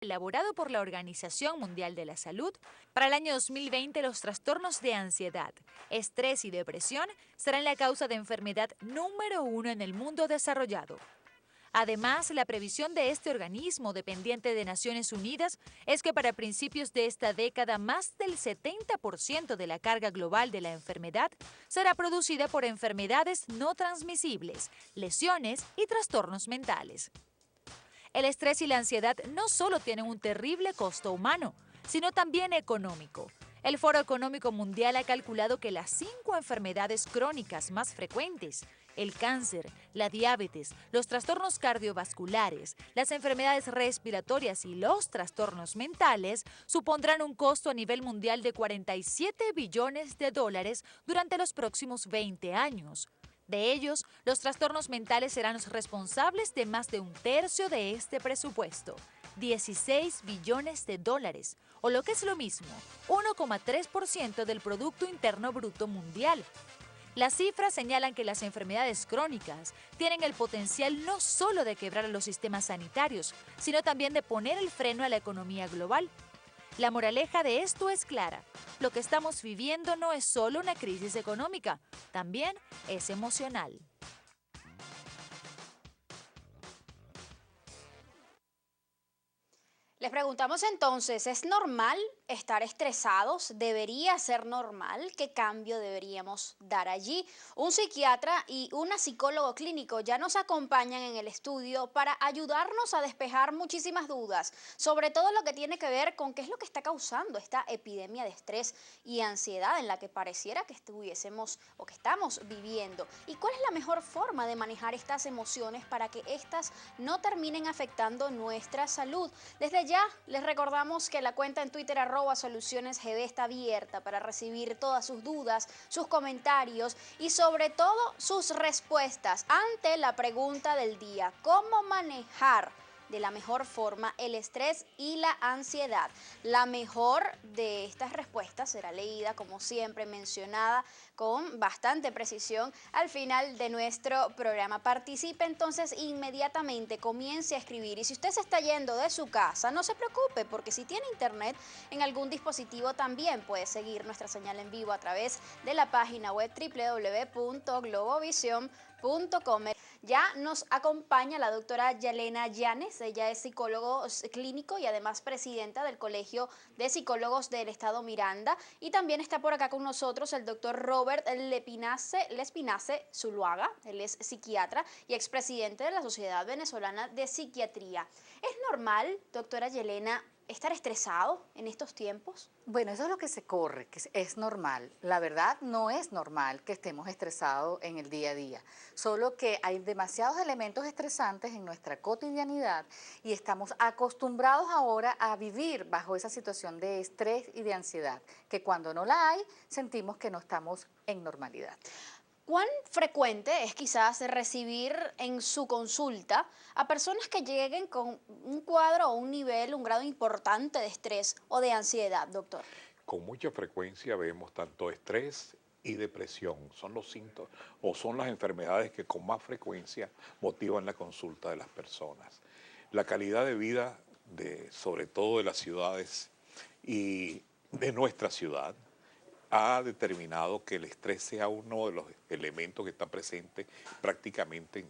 elaborado por la Organización Mundial de la Salud, para el año 2020 los trastornos de ansiedad, estrés y depresión serán la causa de enfermedad número 1 en el mundo desarrollado. Además, la previsión de este organismo dependiente de Naciones Unidas es que para principios de esta década más del 70% de la carga global de la enfermedad será producida por enfermedades no transmisibles, lesiones y trastornos mentales. El estrés y la ansiedad no solo tienen un terrible costo humano, sino también económico. El Foro Económico Mundial ha calculado que las 5 enfermedades crónicas más frecuentes, el cáncer, la diabetes, los trastornos cardiovasculares, las enfermedades respiratorias y los trastornos mentales, supondrán un costo a nivel mundial de 47 billones de dólares durante los próximos 20 años. De ellos, los trastornos mentales serán los responsables de más de un tercio de este presupuesto, 16 billones de dólares, o lo que es lo mismo, 1,3% del Producto Interno Bruto Mundial. Las cifras señalan que las enfermedades crónicas tienen el potencial no solo de quebrar a los sistemas sanitarios, sino también de poner el freno a la economía global. La moraleja de esto es clara. Lo que estamos viviendo no es solo una crisis económica, también es emocional. Les preguntamos entonces, ¿es normal estar estresados? ¿Debería ser normal? ¿Qué cambio deberíamos dar allí? Un psiquiatra y una psicólogo clínico ya nos acompañan en el estudio para ayudarnos a despejar muchísimas dudas, sobre todo lo que tiene que ver con qué es lo que está causando esta epidemia de estrés y ansiedad en la que pareciera que estuviésemos o que estamos viviendo. ¿Y cuál es la mejor forma de manejar estas emociones para que éstas no terminen afectando nuestra salud? Desde ya les recordamos que la cuenta en Twitter @solucionesgb está abierta para recibir todas sus dudas, sus comentarios y sobre todo sus respuestas ante la pregunta del día: ¿cómo manejar de la mejor forma el estrés y la ansiedad? La mejor de estas respuestas será leída, como siempre, mencionada con bastante precisión al final de nuestro programa. Participe entonces inmediatamente, comience a escribir, y si usted se está yendo de su casa, no se preocupe, porque si tiene internet en algún dispositivo también puede seguir nuestra señal en vivo a través de la página web www.globovision.com. Ya nos acompaña la doctora Yelena Llanes. Ella es psicólogo clínico y además presidenta del Colegio de Psicólogos del Estado Miranda, y también está por acá con nosotros el doctor Robert Lespinace Zuluaga. Él es psiquiatra y expresidente de la Sociedad Venezolana de Psiquiatría. ¿Es normal, doctora Yelena, estar estresado en estos tiempos? Bueno, eso es lo que se corre, que es normal. La verdad, no es normal que estemos estresados en el día a día, solo que hay demasiados elementos estresantes en nuestra cotidianidad y estamos acostumbrados ahora a vivir bajo esa situación de estrés y de ansiedad, que cuando no la hay, sentimos que no estamos en normalidad. ¿Cuán frecuente es quizás recibir en su consulta a personas que lleguen con un cuadro o un nivel, un grado importante de estrés o de ansiedad, doctor? Con mucha frecuencia vemos tanto estrés y depresión. Son los síntomas o son las enfermedades que con más frecuencia motivan la consulta de las personas. La calidad de vida, sobre todo de las ciudades y de nuestra ciudad, ha determinado que el estrés sea uno de los elementos que está presente prácticamente en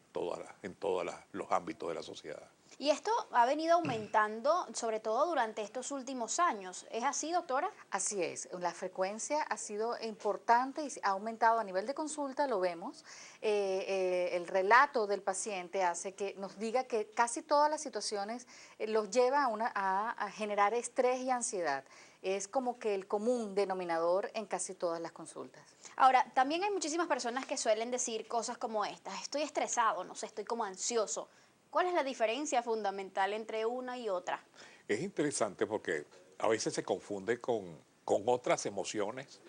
todos los ámbitos de la sociedad. Y esto ha venido aumentando, sobre todo durante estos últimos años. ¿Es así, doctora? Así es, la frecuencia ha sido importante y ha aumentado a nivel de consulta, lo vemos. El relato del paciente hace que nos diga que casi todas las situaciones los lleva a generar estrés y ansiedad. Es como que el común denominador en casi todas las consultas. Ahora, también hay muchísimas personas que suelen decir cosas como estas: estoy estresado, no sé, estoy como ansioso. ¿Cuál es la diferencia fundamental entre una y otra? Es interesante porque a veces se confunde con otras emociones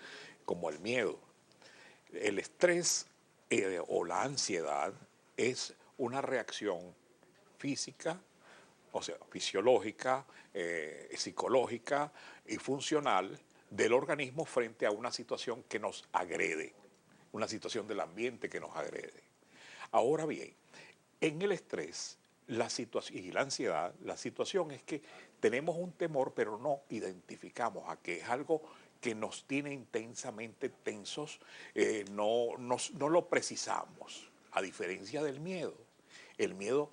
como el miedo. El estrés o la ansiedad es una reacción física, o sea, fisiológica, psicológica y funcional del organismo frente a una situación que nos agrede, una situación del ambiente que nos agrede. Ahora bien, en el estrés la situación y la ansiedad, la situación es que tenemos un temor, pero no identificamos a que es algo que nos tiene intensamente tensos, no lo precisamos, a diferencia del miedo. El miedo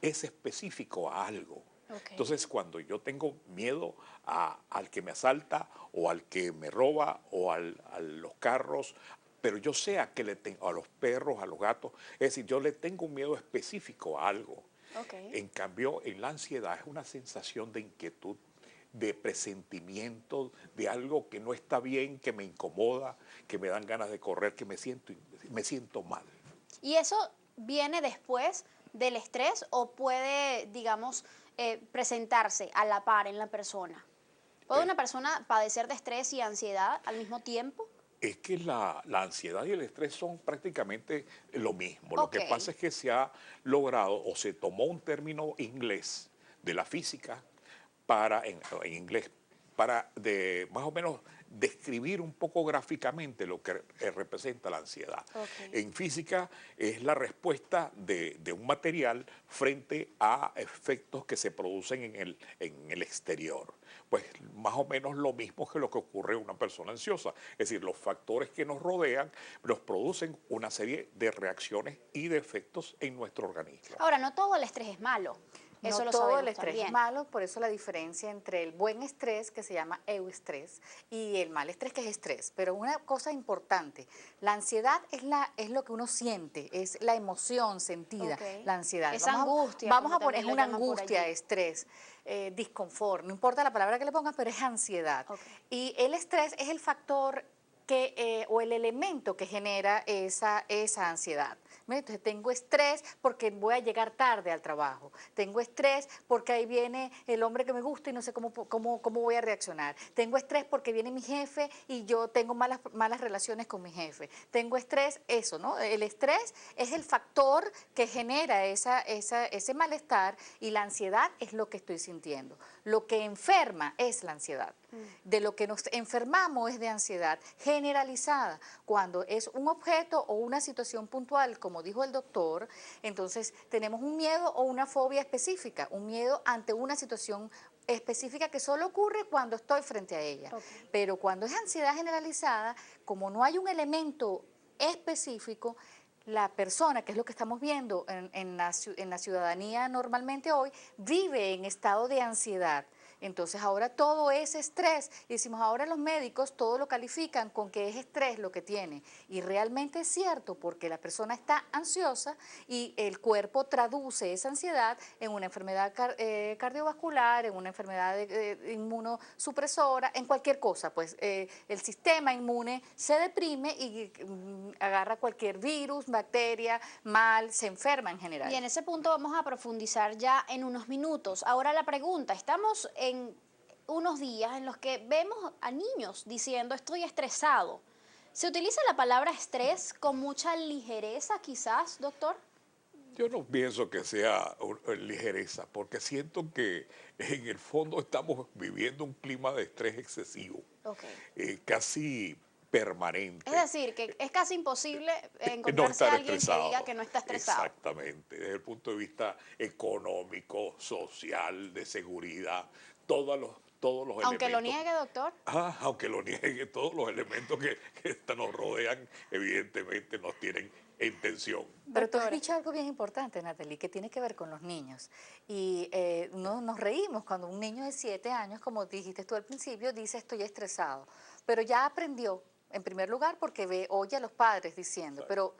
es específico a algo. Ok. Entonces, cuando yo tengo miedo al que me asalta o al que me roba o a los carros, pero yo sé a qué le tengo, a los perros, a los gatos, es decir, yo le tengo un miedo específico a algo. Ok. En cambio, en la ansiedad es una sensación de inquietud, de presentimiento, de algo que no está bien, que me incomoda, que me dan ganas de correr, que me siento mal. ¿Y eso viene después del estrés o puede, digamos, presentarse a la par en la persona? ¿Puede Eh, una persona padecer de estrés y ansiedad al mismo tiempo? Es que la ansiedad y el estrés son prácticamente lo mismo. Lo Ok. que pasa es que se ha logrado o se tomó un término inglés de la física en inglés para más o menos describir un poco gráficamente lo que representa la ansiedad. Ok. En física es la respuesta de un material frente a efectos que se producen en el exterior. Pues más o menos lo mismo que lo que ocurre en una persona ansiosa. Es decir, los factores que nos rodean nos producen una serie de reacciones y de efectos en nuestro organismo. Ahora, no todo el estrés es malo. Eso No lo todo sabemos el estrés también. es malo, por eso la diferencia entre el buen estrés, que se llama euestrés, y el mal estrés, que es estrés. Pero una cosa importante, la ansiedad es lo que uno siente, es la emoción sentida, Ok. la ansiedad. Esa angustia, Vamos como a poner, también es lo una llaman por angustia, allí. estrés, disconfort, no importa la palabra que le pongas, pero es ansiedad. Ok. Y el estrés es el factor o el elemento que genera esa ansiedad. Entonces tengo estrés porque voy a llegar tarde al trabajo, tengo estrés porque ahí viene el hombre que me gusta y no sé cómo voy a reaccionar, tengo estrés porque viene mi jefe y yo tengo malas relaciones con mi jefe, tengo estrés, eso, ¿no? El estrés es el factor que genera ese malestar y la ansiedad es lo que estoy sintiendo. Lo que enferma es la ansiedad. De lo que nos enfermamos es de ansiedad generalizada. Cuando es un objeto o una situación puntual, como dijo el doctor, entonces tenemos un miedo o una fobia específica, un miedo ante una situación específica que solo ocurre cuando estoy frente a ella. Ok. Pero cuando es ansiedad generalizada, como no hay un elemento específico, la persona, que es lo que estamos viendo en la ciudadanía normalmente hoy, vive en estado de ansiedad. Entonces ahora todo es estrés y decimos ahora los médicos todo lo califican con que es estrés lo que tiene y realmente es cierto porque la persona está ansiosa y el cuerpo traduce esa ansiedad en una enfermedad cardiovascular, en una enfermedad inmunosupresora, en cualquier cosa, pues el sistema inmune se deprime y agarra cualquier virus, bacteria, mal, se enferma en general. Y en ese punto vamos a profundizar ya en unos minutos. Ahora la pregunta, estamos en unos días en los que vemos a niños diciendo estoy estresado. ¿Se utiliza la palabra estrés con mucha ligereza quizás, doctor? Yo no pienso que sea ligereza, porque siento que en el fondo estamos viviendo un clima de estrés excesivo, Ok. casi permanente. Es decir, que es casi imposible No encontrarse estar a alguien que diga estresado. que no está estresado. Exactamente, desde el punto de vista económico, social, de seguridad, todos los Aunque lo elementos. niegue, doctor. Aunque lo niegue, todos los elementos que nos rodean, evidentemente nos tienen en tensión. Pero tú has Doctora. dicho algo bien importante, Natalie, que tiene que ver con los niños. Y nos reímos cuando un niño de 7 años, como dijiste tú al principio, dice estoy estresado. Pero ya aprendió, en primer lugar, porque oye a los padres diciendo, pero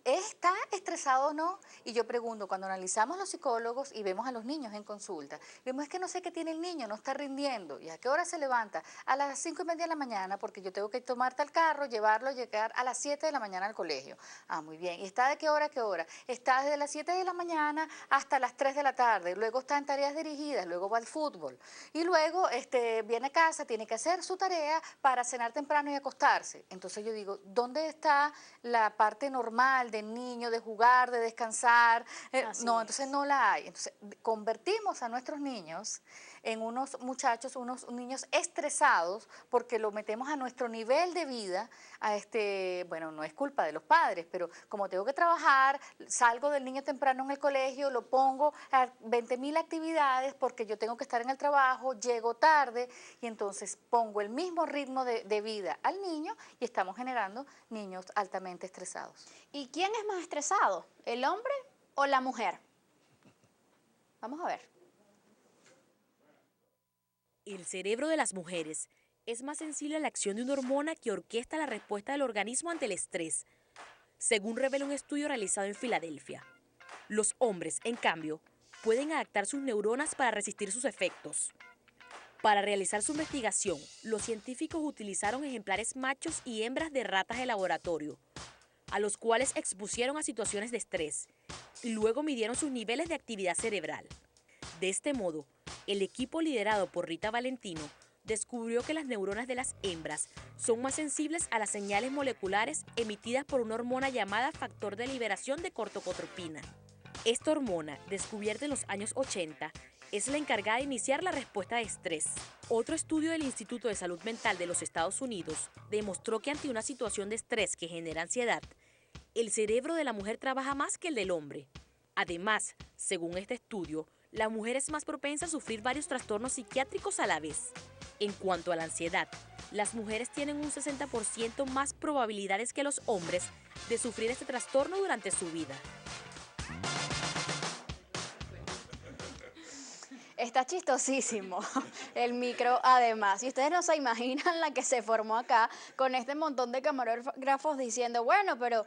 ¿está estresado o no? Y yo pregunto, cuando analizamos los psicólogos y vemos a los niños en consulta, vemos es que no sé qué tiene el niño, no está rindiendo. ¿Y a qué hora se levanta? A las 5:30 de la mañana, porque yo tengo que tomarte al carro, llevarlo, llegar a las 7 de la mañana al colegio. Ah, muy bien. ¿Y está de qué hora a qué hora? Está desde las 7 de la mañana hasta las 3 de la tarde. Luego está en tareas dirigidas, luego va al fútbol. Y luego viene a casa, tiene que hacer su tarea para cenar temprano y acostarse. Entonces yo digo, ¿dónde está la parte normal del niño, de jugar, de descansar. No, entonces no la hay. Entonces convertimos a nuestros niños en unos muchachos, unos niños estresados porque lo metemos a nuestro nivel de vida, bueno, no es culpa de los padres, pero como tengo que trabajar, salgo del niño temprano en el colegio, lo pongo a 20.000 actividades porque yo tengo que estar en el trabajo, llego tarde y entonces pongo el mismo ritmo de vida al niño y estamos generando niños altamente estresados. ¿Y quién es más estresado, el hombre o la mujer? Vamos a ver. El cerebro de las mujeres es más sensible a la acción de una hormona que orquesta la respuesta del organismo ante el estrés, según revela un estudio realizado en Filadelfia. Los hombres, en cambio, pueden adaptar sus neuronas para resistir sus efectos. Para realizar su investigación, los científicos utilizaron ejemplares machos y hembras de ratas de laboratorio, a los cuales expusieron a situaciones de estrés, y luego midieron sus niveles de actividad cerebral. De este modo, el equipo liderado por Rita Valentino descubrió que las neuronas de las hembras son más sensibles a las señales moleculares emitidas por una hormona llamada factor de liberación de corticotropina. Esta hormona, descubierta en los años 80, es la encargada de iniciar la respuesta de estrés. Otro estudio del Instituto de Salud Mental de los Estados Unidos demostró que ante una situación de estrés que genera ansiedad, el cerebro de la mujer trabaja más que el del hombre. Además, según este estudio, la mujer es más propensa a sufrir varios trastornos psiquiátricos a la vez. En cuanto a la ansiedad, las mujeres tienen un 60% más probabilidades que los hombres de sufrir este trastorno durante su vida. Está chistosísimo el micro, además. Y ustedes no se imaginan la que se formó acá con este montón de camarógrafos diciendo, bueno, pero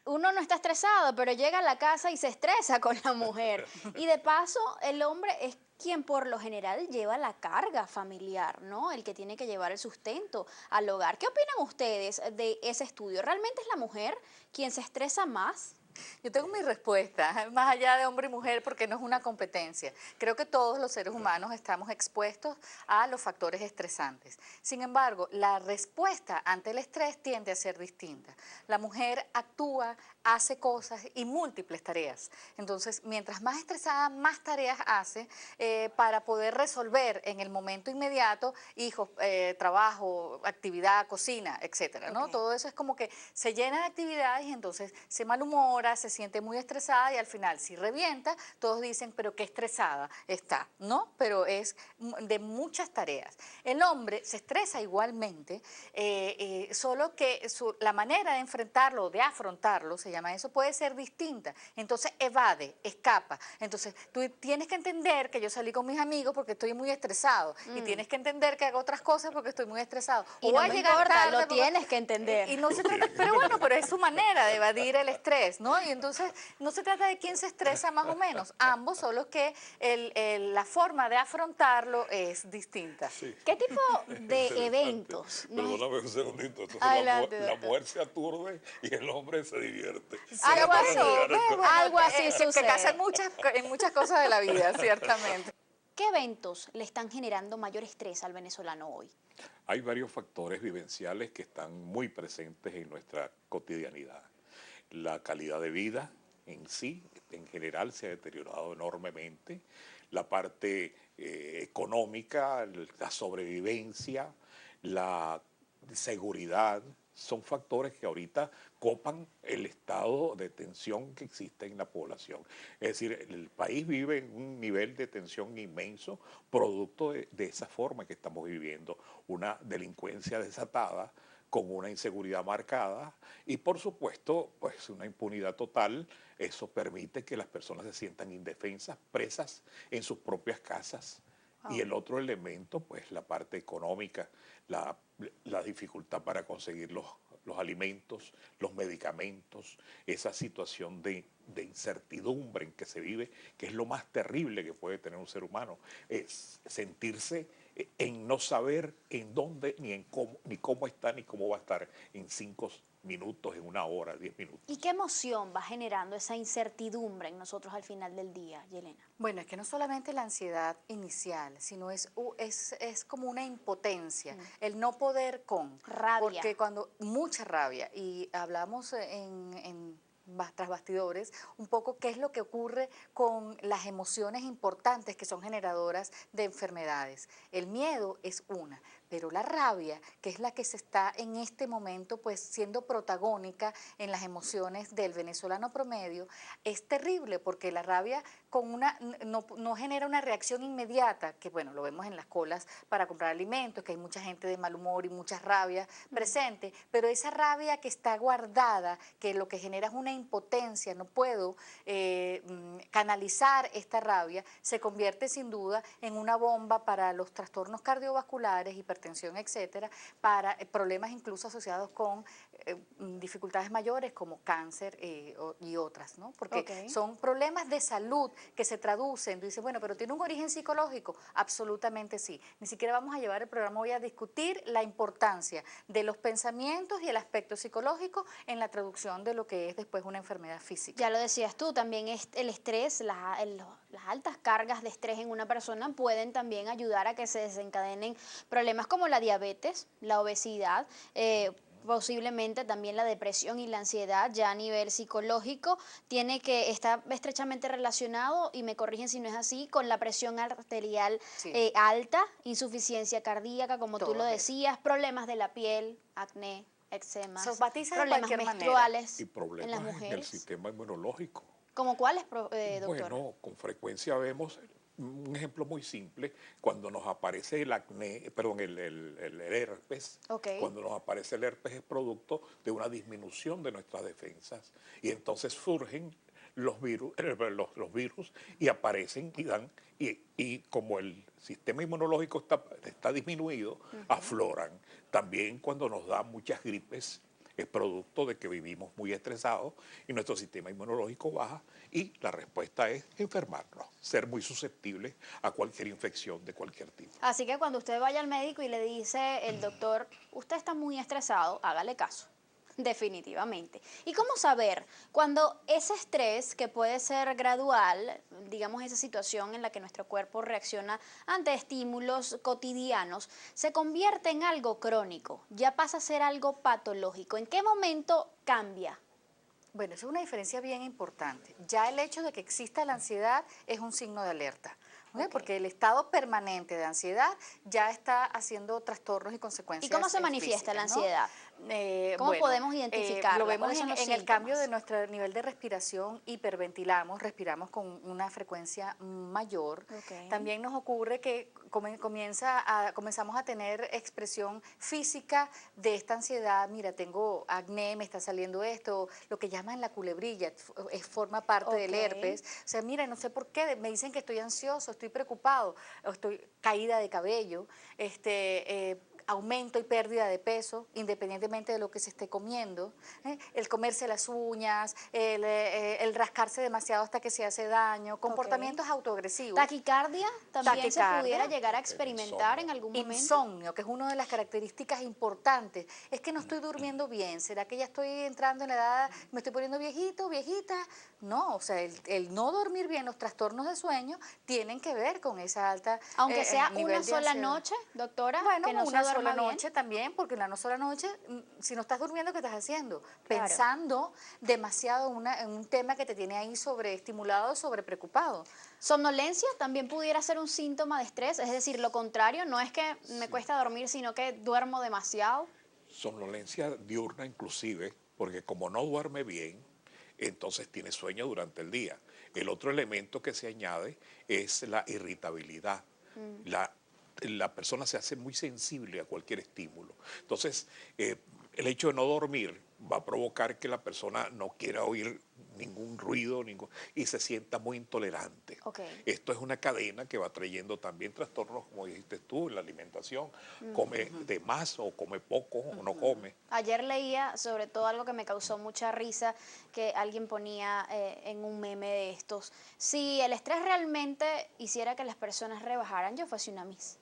uno no está estresado, pero llega a la casa y se estresa con la mujer. Y de paso, el hombre es quien por lo general lleva la carga familiar, ¿no? El que tiene que llevar el sustento al hogar. ¿Qué opinan ustedes de ese estudio? ¿Realmente es la mujer quien se estresa más? Yo tengo mi respuesta, más allá de hombre y mujer, porque no es una competencia. Creo que todos los seres humanos estamos expuestos a los factores estresantes. Sin embargo, la respuesta ante el estrés tiende a ser distinta. La mujer actúa, hace cosas y múltiples tareas. Entonces, mientras más estresada, más tareas hace para poder resolver en el momento inmediato, hijos, trabajo, actividad, cocina, etcétera, ¿no? Todo eso es como que se llena de actividades y entonces se malhumora, se siente muy estresada y al final si revienta, todos dicen, pero qué estresada está, ¿no? Pero es de muchas tareas. El hombre se estresa igualmente, solo que la manera de enfrentarlo, de afrontarlo, se llama eso, puede ser distinta. Entonces evade, escapa. Entonces tú tienes que entender que yo salí con mis amigos porque estoy muy estresado y tienes que entender que hago otras cosas porque estoy muy estresado. Y no me importa, lo tienes que entender. Y no se trata, pero bueno, pero es su manera de evadir el estrés, ¿no? Y entonces no se trata de quién se estresa más o menos, ambos, solo que la forma de afrontarlo es distinta. Sí. ¿Qué tipo de eventos? Perdóname un segundito. Entonces Adelante, la doctor. mujer se aturde y el hombre se divierte. Algo así, Bueno, algo así que sucede. pasa en muchas cosas de la vida, ciertamente. ¿Qué eventos le están generando mayor estrés al venezolano hoy? Hay varios factores vivenciales que están muy presentes en nuestra cotidianidad. La calidad de vida en sí, en general, se ha deteriorado enormemente. La parte económica, la sobrevivencia, la seguridad, son factores que ahorita copan el estado de tensión que existe en la población. Es decir, el país vive en un nivel de tensión inmenso, producto de esa forma que estamos viviendo, una delincuencia desatada, con una inseguridad marcada y por supuesto pues una impunidad total. Eso permite que las personas se sientan indefensas, presas en sus propias casas. Y el otro elemento, pues la parte económica, la dificultad para conseguir los alimentos, los medicamentos, esa situación de incertidumbre en que se vive, que es lo más terrible que puede tener un ser humano, es sentirse en no saber en dónde, ni cómo está, ni cómo va a estar en 5 minutos, en 1 hora, 10 minutos. ¿Y qué emoción va generando esa incertidumbre en nosotros al final del día, Yelena? Bueno, es que no solamente la ansiedad inicial, sino es como una impotencia, el no poder con. Rabia. Porque mucha rabia, y hablamos en tras bastidores, un poco qué es lo que ocurre con las emociones importantes que son generadoras de enfermedades. El miedo es una, pero la rabia, que es la que se está en este momento pues siendo protagónica en las emociones del venezolano promedio, es terrible porque la rabia no genera una reacción inmediata, que bueno, lo vemos en las colas para comprar alimentos, que hay mucha gente de mal humor y mucha rabia presente, pero esa rabia que está guardada, que lo que genera es una impotencia, no puedo canalizar esta rabia, se convierte sin duda en una bomba para los trastornos cardiovasculares, hipertensión, etcétera, para problemas incluso asociados con dificultades mayores como cáncer y otras, ¿no? Porque son problemas de salud que se traducen, dice, bueno, pero tiene un origen psicológico, absolutamente sí. Ni siquiera vamos a llevar el programa hoy a discutir la importancia de los pensamientos y el aspecto psicológico en la traducción de lo que es después una enfermedad física. Ya lo decías tú, también el estrés, las altas cargas de estrés en una persona pueden también ayudar a que se desencadenen problemas como la diabetes, la obesidad, posiblemente también la depresión y la ansiedad ya a nivel psicológico está estrechamente relacionado, y me corrigen si no es así, con la presión arterial alta, insuficiencia cardíaca, como tú lo decías, problemas de la piel, acné, eczema, problemas menstruales y problemas en las en el mujeres. sistema inmunológico. ¿Cómo cuáles, doctor? Bueno, con frecuencia vemos un ejemplo muy simple, cuando nos aparece el acné, perdón, el herpes, cuando nos aparece el herpes es producto de una disminución de nuestras defensas y entonces surgen los virus y aparecen y dan, y como el sistema inmunológico está disminuido, afloran. También cuando nos dan muchas gripes, es producto de que vivimos muy estresados y nuestro sistema inmunológico baja y la respuesta es enfermarnos, ser muy susceptibles a cualquier infección de cualquier tipo. Así que cuando usted vaya al médico y le dice el doctor, usted está muy estresado, hágale caso. Definitivamente. ¿Y cómo saber cuando ese estrés, que puede ser gradual, digamos esa situación en la que nuestro cuerpo reacciona ante estímulos cotidianos, se convierte en algo crónico, ya pasa a ser algo patológico? ¿En qué momento cambia? Bueno, eso es una diferencia bien importante. Ya el hecho de que exista la ansiedad es un signo de alerta. Porque el estado permanente de ansiedad ya está haciendo trastornos y consecuencias. ¿Y cómo se manifiesta la ansiedad? ¿Cómo podemos identificarla? Lo vemos en el cambio de nuestro nivel de respiración, hiperventilamos, respiramos con una frecuencia mayor. También nos ocurre que comenzamos a tener expresión física de esta ansiedad. Mira, tengo acné, me está saliendo esto, lo que llaman la culebrilla, forma parte del herpes. O sea, mira, no sé por qué, me dicen que estoy ansioso, estoy preocupado, o estoy caída de cabello, aumento y pérdida de peso, independientemente de lo que se esté comiendo, el comerse las uñas, el rascarse demasiado hasta que se hace daño, comportamientos autoagresivos. ¿Taquicardia también se pudiera llegar a experimentar en algún momento? Insomnio, que es una de las características importantes. Es que no estoy durmiendo bien, ¿será que ya estoy entrando en la edad, me estoy poniendo viejito, viejita? No, o sea, el no dormir bien, los trastornos de sueño tienen que ver con esa alta aunque sea una sola noche, doctora, bueno, que no una se sola bien. noche también, porque una sola noche, si no estás durmiendo, ¿qué estás haciendo? Claro. Pensando demasiado en un tema que te tiene ahí sobreestimulado, sobrepreocupado. ¿Somnolencia también pudiera ser un síntoma de estrés? Es decir, lo contrario, no es que me cuesta dormir, sino que duermo demasiado. Somnolencia diurna inclusive, porque como no duerme bien, entonces tiene sueño durante el día. El otro elemento que se añade es la irritabilidad. La persona se hace muy sensible a cualquier estímulo. Entonces, el hecho de no dormir va a provocar que la persona no quiera oír ningún ruido y se sienta muy intolerante. Esto es una cadena que va trayendo también trastornos, como dijiste tú, en la alimentación. Come de más o come poco o no come. Ayer leía sobre todo algo que me causó mucha risa, que alguien ponía en un meme de estos: si el estrés realmente hiciera que las personas rebajaran, yo fuese una Miss.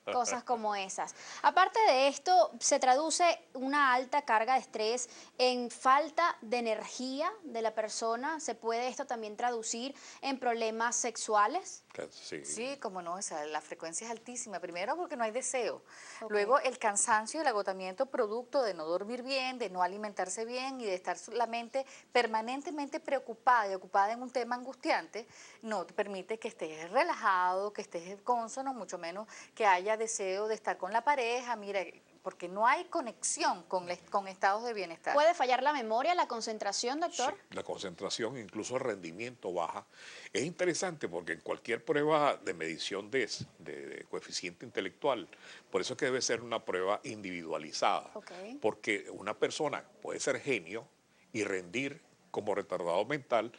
Cosas como esas. Aparte de esto, se traduce una alta carga de estrés en falta de energía de la persona. ¿Se puede esto también traducir en problemas sexuales? Sí. Sí, como no, o sea, la frecuencia es altísima. Primero porque no hay deseo. Ok. Luego el cansancio y el agotamiento producto de no dormir bien, de no alimentarse bien y de estar la mente permanentemente preocupada y ocupada en un tema angustiante, no te permite que estés relajado, que estés cónsono, mucho menos que haya deseo de estar con la pareja. Mira, porque no hay conexión con estados de bienestar. ¿Puede fallar la memoria, la concentración, Sí, doctor? la concentración, incluso el rendimiento baja. Es interesante porque en cualquier prueba de medición de coeficiente intelectual, por eso es que debe ser una prueba individualizada, Ok. porque una persona puede ser genio y rendir como retardado mental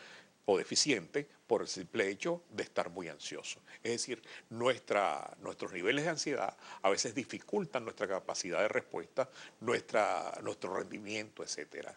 o deficiente por el simple hecho de estar muy ansioso. Es decir, nuestros niveles de ansiedad a veces dificultan nuestra capacidad de respuesta, nuestro rendimiento, etcétera.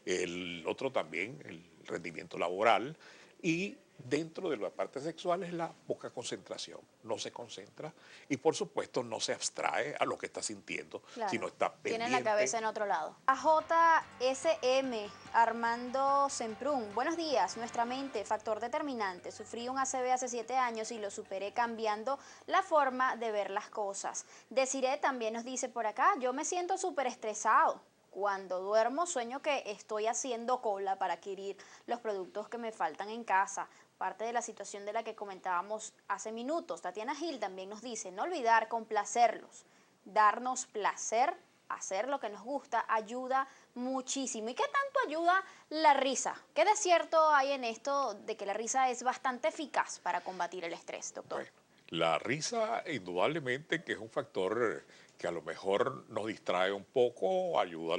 El otro también, el rendimiento laboral, y dentro de la parte sexual es la poca concentración. No se concentra y por supuesto no se abstrae a lo que está sintiendo, Claro. sino está pendiente. Tienen la cabeza en otro lado. AJSM, Armando Semprún. Buenos días. Nuestra mente, factor determinante. Sufrí un ACV hace 7 años y lo superé cambiando la forma de ver las cosas. Desiree también nos dice por acá, yo me siento súper estresado. Cuando duermo sueño que estoy haciendo cola para adquirir los productos que me faltan en casa. Parte de la situación de la que comentábamos hace minutos. Tatiana Gil también nos dice, no olvidar complacerlos. Darnos placer, hacer lo que nos gusta, ayuda muchísimo. ¿Y qué tanto ayuda la risa? ¿Qué de cierto hay en esto de que la risa es bastante eficaz para combatir el estrés, doctor? Bueno, la risa indudablemente que es un factor que a lo mejor nos distrae un poco, ayuda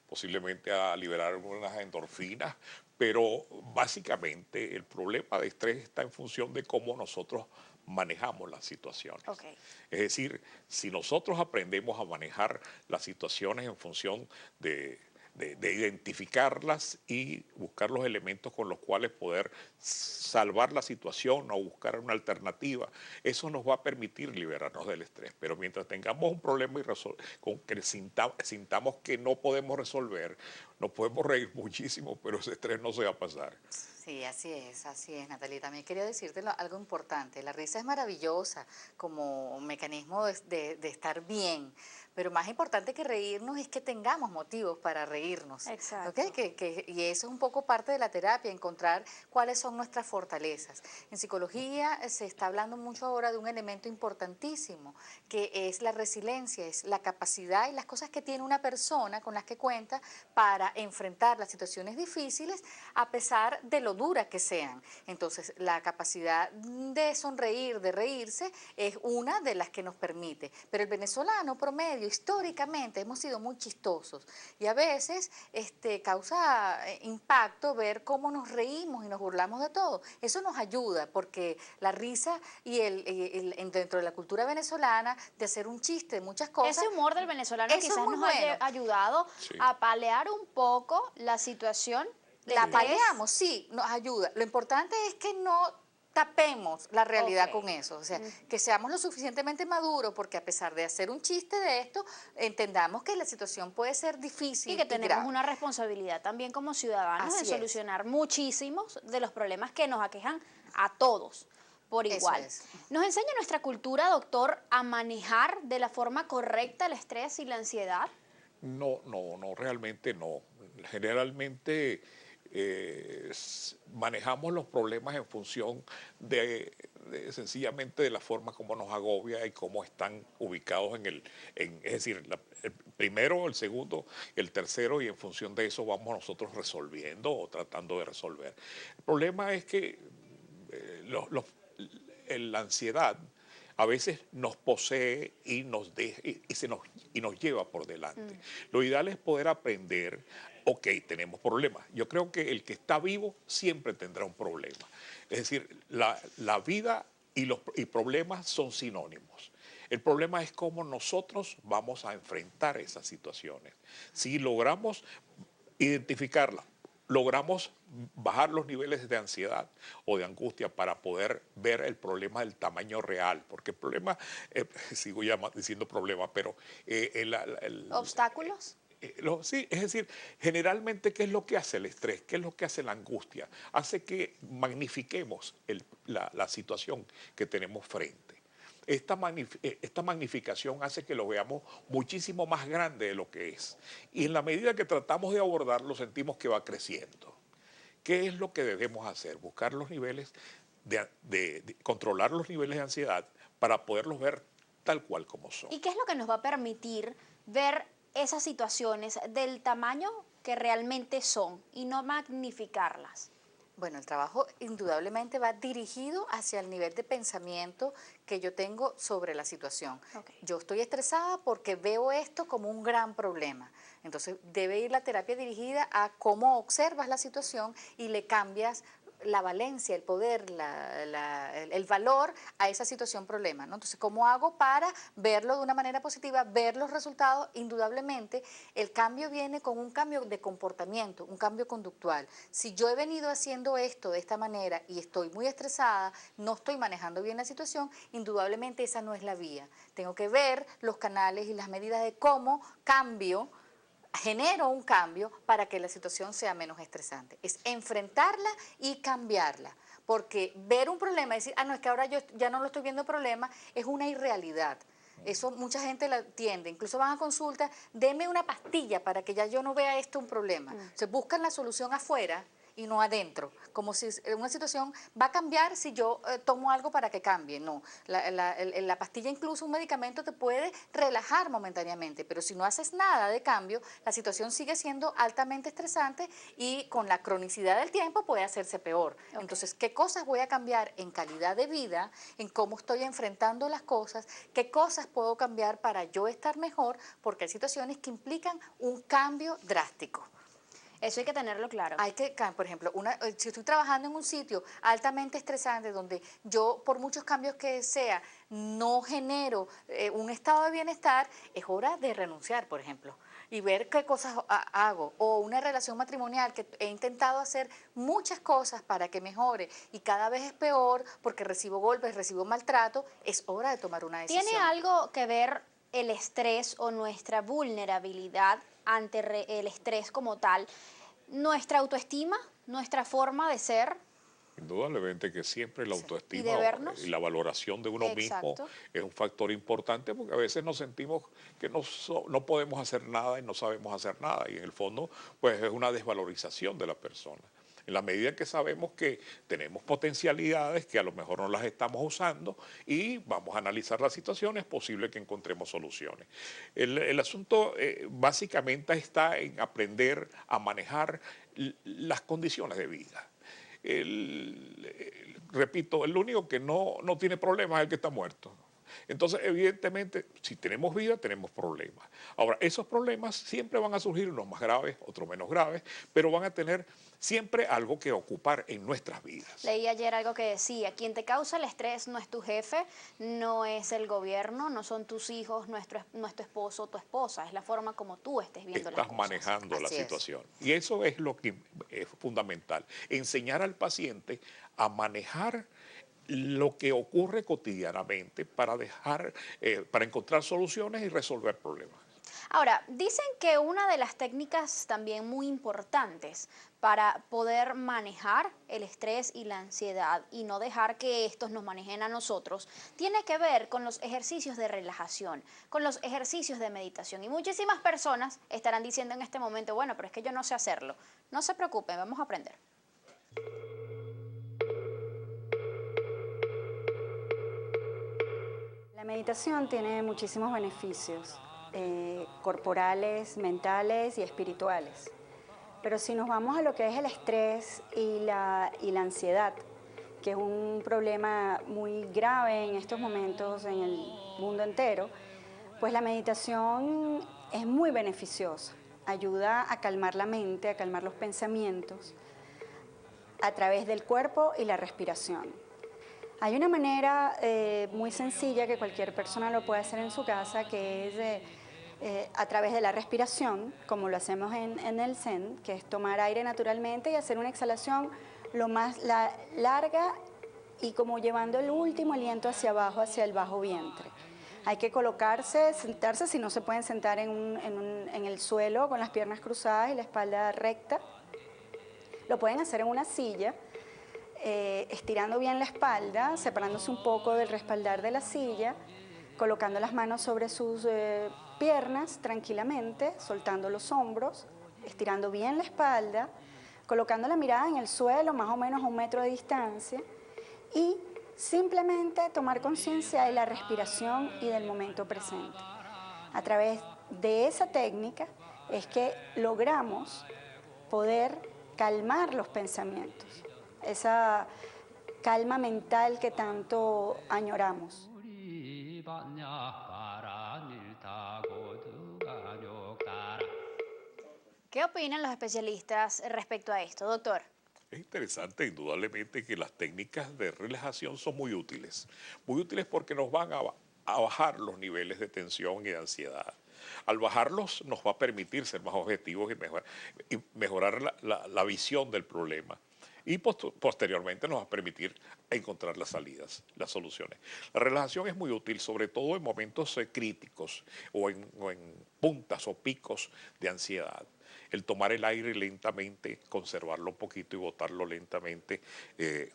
posiblemente a liberar algunas endorfinas, pero básicamente el problema de estrés está en función de cómo nosotros manejamos las situaciones. Ok. Es decir, si nosotros aprendemos a manejar las situaciones en función de identificarlas y buscar los elementos con los cuales poder salvar la situación o buscar una alternativa, eso nos va a permitir liberarnos del estrés. Pero mientras tengamos un problema con que sintamos que no podemos resolver, nos podemos reír muchísimo, pero ese estrés no se va a pasar. Sí, así es, Natalie. También quería decirte algo importante. La risa es maravillosa como mecanismo de estar bien, pero más importante que reírnos es que tengamos motivos para reírnos. Exacto. ¿Ok? Y eso es un poco parte de la terapia, encontrar cuáles son nuestras fortalezas. En psicología se está hablando mucho ahora de un elemento importantísimo, que es la resiliencia, es la capacidad y las cosas que tiene una persona con las que cuenta para enfrentar las situaciones difíciles a pesar de lo duras que sean. Entonces, la capacidad de sonreír, de reírse, es una de las que nos permite. Pero el venezolano promedio, históricamente, hemos sido muy chistosos y a veces causa impacto ver cómo nos reímos y nos burlamos de todo. Eso nos ayuda porque la risa y dentro de la cultura venezolana, de hacer un chiste, muchas cosas. Ese humor del venezolano eso quizás es muy nos haya bueno. ayudado Sí. a palear un poco la situación. La estrés. paleamos, sí, nos ayuda. Lo importante es que no tapemos la realidad Ok. con eso, o sea, que seamos lo suficientemente maduros porque a pesar de hacer un chiste de esto, entendamos que la situación puede ser difícil Y que tenemos grave. una responsabilidad también como ciudadanos Así de es. solucionar muchísimos de los problemas que nos aquejan a todos por Eso igual. es. ¿Nos enseña nuestra cultura, doctor, a manejar de la forma correcta el estrés y la ansiedad? No, realmente no. Generalmente manejamos los problemas en función sencillamente de la forma como nos agobia y cómo están ubicados es decir, el primero, el segundo, el tercero, y en función de eso vamos nosotros resolviendo o tratando de resolver. El problema es que la ansiedad a veces nos posee y nos lleva por delante. Lo ideal es poder aprender, ok, tenemos problemas. Yo creo que el que está vivo siempre tendrá un problema. Es decir, la vida y problemas son sinónimos. El problema es cómo nosotros vamos a enfrentar esas situaciones. Si logramos identificarlas, logramos bajar los niveles de ansiedad o de angustia para poder ver el problema del tamaño real, porque el problema, sigo diciendo problema, pero ¿Obstáculos? Sí, es decir, generalmente, ¿qué es lo que hace el estrés? ¿Qué es lo que hace la angustia? Hace que magnifiquemos la situación que tenemos frente. Esta magnificación hace que lo veamos muchísimo más grande de lo que es. Y en la medida que tratamos de abordarlo, sentimos que va creciendo. ¿Qué es lo que debemos hacer? Buscar los niveles, controlar los niveles de ansiedad para poderlos ver tal cual como son. ¿Y qué es lo que nos va a permitir ver esas situaciones del tamaño que realmente son y no magnificarlas? Bueno, el trabajo indudablemente va dirigido hacia el nivel de pensamiento que yo tengo sobre la situación. Okay. Yo estoy estresada porque veo esto como un gran problema. Entonces debe ir la terapia dirigida a cómo observas la situación y le cambias la valencia, el poder, el valor a esa situación problema, ¿no? Entonces, ¿cómo hago para verlo de una manera positiva, ver los resultados? Indudablemente, el cambio viene con un cambio de comportamiento, un cambio conductual. Si yo he venido haciendo esto de esta manera y estoy muy estresada, no estoy manejando bien la situación, indudablemente esa no es la vía. Tengo que ver los canales y las medidas de cómo genero un cambio para que la situación sea menos estresante. Es enfrentarla y cambiarla, porque ver un problema y decir, no, es que ahora yo ya no lo estoy viendo problema, es una irrealidad. Eso mucha gente la entiende, incluso van a consulta, deme una pastilla para que ya yo no vea esto un problema. Se buscan la solución afuera y no adentro, como si una situación va a cambiar si yo tomo algo para que cambie. No, la pastilla, incluso un medicamento, te puede relajar momentáneamente, pero si no haces nada de cambio, la situación sigue siendo altamente estresante y con la cronicidad del tiempo puede hacerse peor. Okay. Entonces, ¿qué cosas voy a cambiar en calidad de vida, en cómo estoy enfrentando las cosas? ¿Qué cosas puedo cambiar para yo estar mejor? Porque hay situaciones que implican un cambio drástico. Eso hay que tenerlo claro. Hay que, por ejemplo, si estoy trabajando en un sitio altamente estresante donde yo, por muchos cambios que sea, no genero un estado de bienestar, es hora de renunciar, por ejemplo, y ver qué cosas hago. O una relación matrimonial que he intentado hacer muchas cosas para que mejore y cada vez es peor porque recibo golpes, recibo maltrato, es hora de tomar una decisión. ¿Tiene algo que ver el estrés o nuestra vulnerabilidad ante el estrés como tal, nuestra autoestima, nuestra forma de ser? Indudablemente que siempre la autoestima y la valoración de uno mismo es un factor importante, porque a veces nos sentimos que no podemos hacer nada y no sabemos hacer nada, y en el fondo pues es una desvalorización de la persona. En la medida que sabemos que tenemos potencialidades, que a lo mejor no las estamos usando y vamos a analizar la situación, es posible que encontremos soluciones. El asunto básicamente está en aprender a manejar las condiciones de vida. Repito, el único que no tiene problemas es el que está muerto. Entonces, evidentemente, si tenemos vida, tenemos problemas. Ahora, esos problemas siempre van a surgir, unos más graves, otros menos graves, pero van a tener siempre algo que ocupar en nuestras vidas. Leí ayer algo que decía, quien te causa el estrés no es tu jefe, no es el gobierno, no son tus hijos, no es tu esposo o tu esposa, es la forma como tú estés viendo las cosas. Estás manejando la situación. Y eso es lo que es fundamental, enseñar al paciente a manejar lo que ocurre cotidianamente para encontrar soluciones y resolver problemas. Ahora, dicen que una de las técnicas también muy importantes para poder manejar el estrés y la ansiedad y no dejar que estos nos manejen a nosotros, tiene que ver con los ejercicios de relajación, con los ejercicios de meditación. Y muchísimas personas estarán diciendo en este momento, bueno, pero es que yo no sé hacerlo. No se preocupen, vamos a aprender. La meditación tiene muchísimos beneficios corporales, mentales y espirituales. Pero si nos vamos a lo que es el estrés y la ansiedad, que es un problema muy grave en estos momentos en el mundo entero, pues la meditación es muy beneficiosa. Ayuda a calmar la mente, a calmar los pensamientos a través del cuerpo y la respiración. Hay una manera muy sencilla que cualquier persona lo puede hacer en su casa, que es a través de la respiración, como lo hacemos en el Zen, que es tomar aire naturalmente y hacer una exhalación lo más larga y como llevando el último aliento hacia abajo, hacia el bajo vientre. Hay que colocarse, sentarse, si no se pueden sentar en el suelo con las piernas cruzadas y la espalda recta. Lo pueden hacer en una silla, estirando bien la espalda, separándose un poco del respaldar de la silla, colocando las manos sobre sus piernas tranquilamente, soltando los hombros, estirando bien la espalda, colocando la mirada en el suelo, más o menos a 1 metro de distancia, y simplemente tomar conciencia de la respiración y del momento presente. A través de esa técnica es que logramos poder calmar los pensamientos, esa calma mental que tanto añoramos. ¿Qué opinan los especialistas respecto a esto, doctor? Es interesante, indudablemente, que las técnicas de relajación son muy útiles porque nos van a bajar los niveles de tensión y de ansiedad. Al bajarlos nos va a permitir ser más objetivos y mejorar la visión del problema. Y posteriormente nos va a permitir encontrar las salidas, las soluciones. La relajación es muy útil, sobre todo en momentos críticos o en puntas o picos de ansiedad. El tomar el aire lentamente, conservarlo un poquito y botarlo lentamente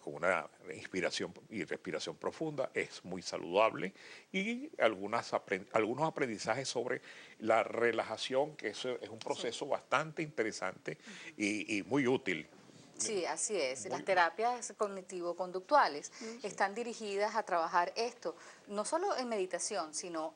con una inspiración y respiración profunda es muy saludable. Y algunos aprendizajes sobre la relajación, que eso es un proceso bastante interesante y muy útil. Sí, así es. Las terapias cognitivo-conductuales están dirigidas a trabajar esto, no solo en meditación, sino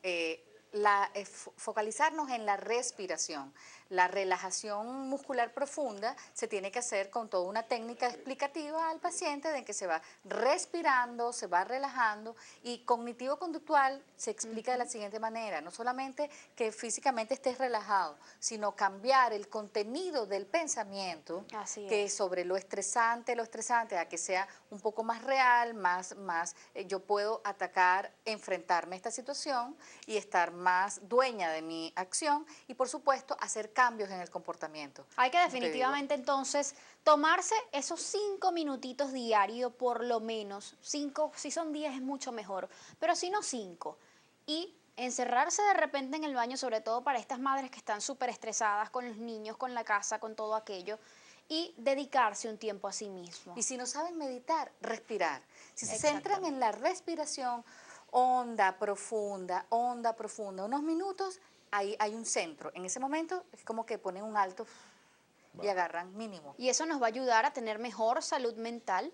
focalizarnos en la respiración. La relajación muscular profunda se tiene que hacer con toda una técnica explicativa al paciente de que se va respirando, se va relajando, y cognitivo-conductual se explica de la siguiente manera: no solamente que físicamente estés relajado, sino cambiar el contenido del pensamiento, que es sobre lo estresante, a que sea un poco más real, yo puedo atacar, enfrentarme a esta situación y estar más dueña de mi acción, y por supuesto hacer cambios en el comportamiento. Hay que definitivamente entonces tomarse esos 5 minutitos diarios por lo menos. 5, si son 10 es mucho mejor, pero si no 5. Y encerrarse de repente en el baño, sobre todo para estas madres que están súper estresadas con los niños, con la casa, con todo aquello, y dedicarse un tiempo a sí mismo. Y si no saben meditar, respirar. Si se centran en la respiración honda, profunda, unos minutos, ahí hay un centro. En ese momento es como que ponen un alto y agarran mínimo. Y eso nos va a ayudar a tener mejor salud mental.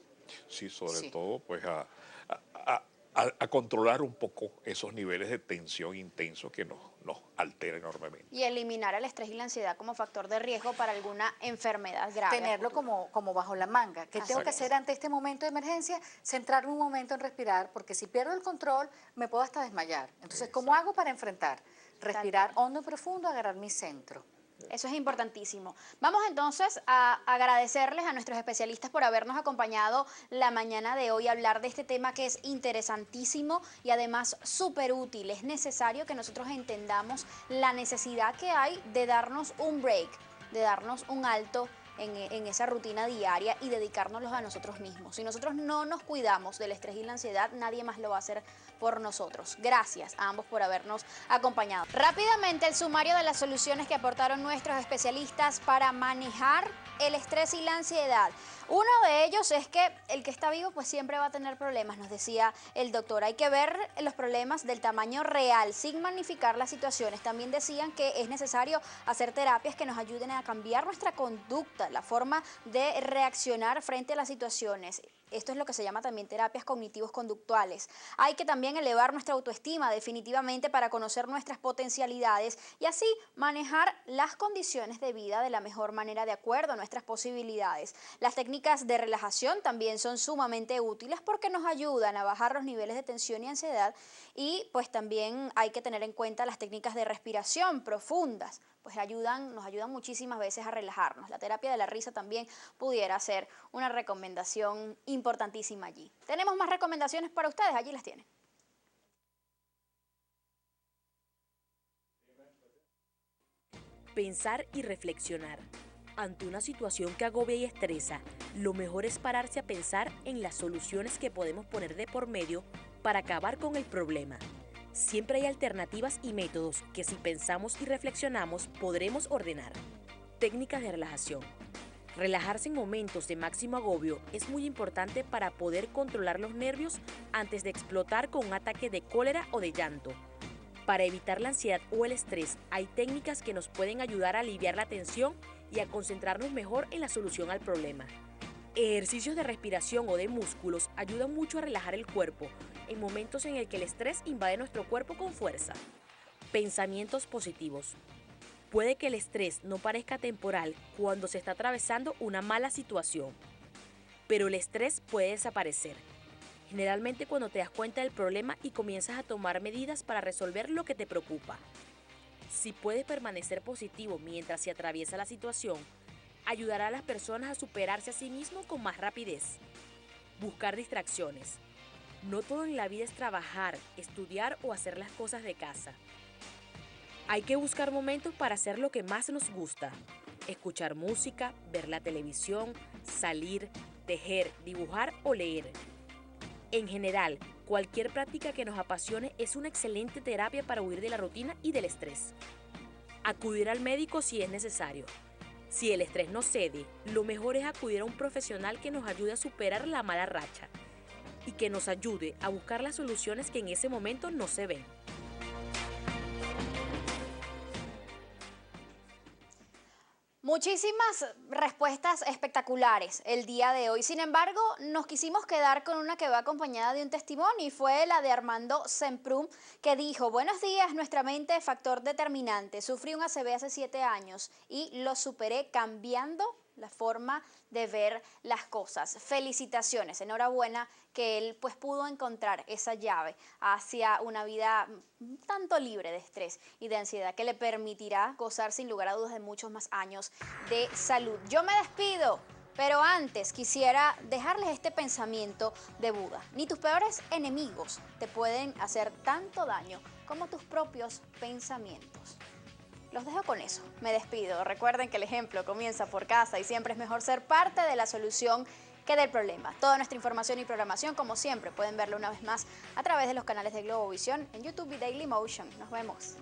Sí, sobre todo pues a controlar un poco esos niveles de tensión intensos que nos alteran enormemente. Y eliminar el estrés y la ansiedad como factor de riesgo para alguna enfermedad grave. Tenerlo como bajo la manga. ¿Qué tengo que hacer ante este momento de emergencia? Centrarme un momento en respirar, porque si pierdo el control me puedo hasta desmayar. Entonces, ¿cómo hago para enfrentar? Respirar hondo y profundo, agarrar mi centro. Eso es importantísimo. Vamos entonces a agradecerles a nuestros especialistas por habernos acompañado la mañana de hoy a hablar de este tema que es interesantísimo y además súper útil. Es necesario que nosotros entendamos la necesidad que hay de darnos un break, de darnos un alto en esa rutina diaria y dedicárnoslos a nosotros mismos. Si nosotros no nos cuidamos del estrés y la ansiedad, nadie más lo va a hacer por nosotros. Gracias a ambos por habernos acompañado. Rápidamente, el sumario de las soluciones que aportaron nuestros especialistas para manejar el estrés y la ansiedad. Uno de ellos es que el que está vivo pues siempre va a tener problemas, nos decía el doctor. Hay que ver los problemas del tamaño real, sin magnificar las situaciones. También decían que es necesario hacer terapias que nos ayuden a cambiar nuestra conducta, la forma de reaccionar frente a las situaciones. Esto es lo que se llama también terapias cognitivos conductuales. Hay que también elevar nuestra autoestima definitivamente para conocer nuestras potencialidades y así manejar las condiciones de vida de la mejor manera de acuerdo a nuestras posibilidades. Las técnicas de relajación también son sumamente útiles porque nos ayudan a bajar los niveles de tensión y ansiedad, y pues también hay que tener en cuenta las técnicas de respiración profundas, pues nos ayudan muchísimas veces a relajarnos. La terapia de la risa también pudiera ser una recomendación importantísima allí. Tenemos más recomendaciones para ustedes, allí las tienen. Pensar y reflexionar. Ante una situación que agobia y estresa, lo mejor es pararse a pensar en las soluciones que podemos poner de por medio para acabar con el problema. Siempre hay alternativas y métodos que si pensamos y reflexionamos podremos ordenar. Técnicas de relajación. Relajarse en momentos de máximo agobio es muy importante para poder controlar los nervios antes de explotar con un ataque de cólera o de llanto. Para evitar la ansiedad o el estrés, hay técnicas que nos pueden ayudar a aliviar la tensión y a concentrarnos mejor en la solución al problema. Ejercicios de respiración o de músculos ayudan mucho a relajar el cuerpo en momentos en el que el estrés invade nuestro cuerpo con fuerza. Pensamientos positivos. Puede que el estrés no parezca temporal cuando se está atravesando una mala situación, pero el estrés puede desaparecer. Generalmente cuando te das cuenta del problema y comienzas a tomar medidas para resolver lo que te preocupa. Si puedes permanecer positivo mientras se atraviesa la situación, ayudará a las personas a superarse a sí mismos con más rapidez. Buscar distracciones. No todo en la vida es trabajar, estudiar o hacer las cosas de casa. Hay que buscar momentos para hacer lo que más nos gusta. Escuchar música, ver la televisión, salir, tejer, dibujar o leer. En general, cualquier práctica que nos apasione es una excelente terapia para huir de la rutina y del estrés. Acudir al médico si es necesario. Si el estrés no cede, lo mejor es acudir a un profesional que nos ayude a superar la mala racha y que nos ayude a buscar las soluciones que en ese momento no se ven. Muchísimas respuestas espectaculares el día de hoy. Sin embargo, nos quisimos quedar con una que va acompañada de un testimonio y fue la de Armando Semprún, que dijo: buenos días, nuestra mente es factor determinante. Sufrí un ACV hace 7 años y lo superé cambiando la forma de ver las cosas. Felicitaciones, enhorabuena que él pues pudo encontrar esa llave hacia una vida un tanto libre de estrés y de ansiedad que le permitirá gozar sin lugar a dudas de muchos más años de salud. Yo me despido, pero antes quisiera dejarles este pensamiento de Buda. Ni tus peores enemigos te pueden hacer tanto daño como tus propios pensamientos. Los dejo con eso, me despido. Recuerden que el ejemplo comienza por casa y siempre es mejor ser parte de la solución que del problema. Toda nuestra información y programación, como siempre, pueden verla una vez más a través de los canales de Globovisión en YouTube y Dailymotion. Nos vemos.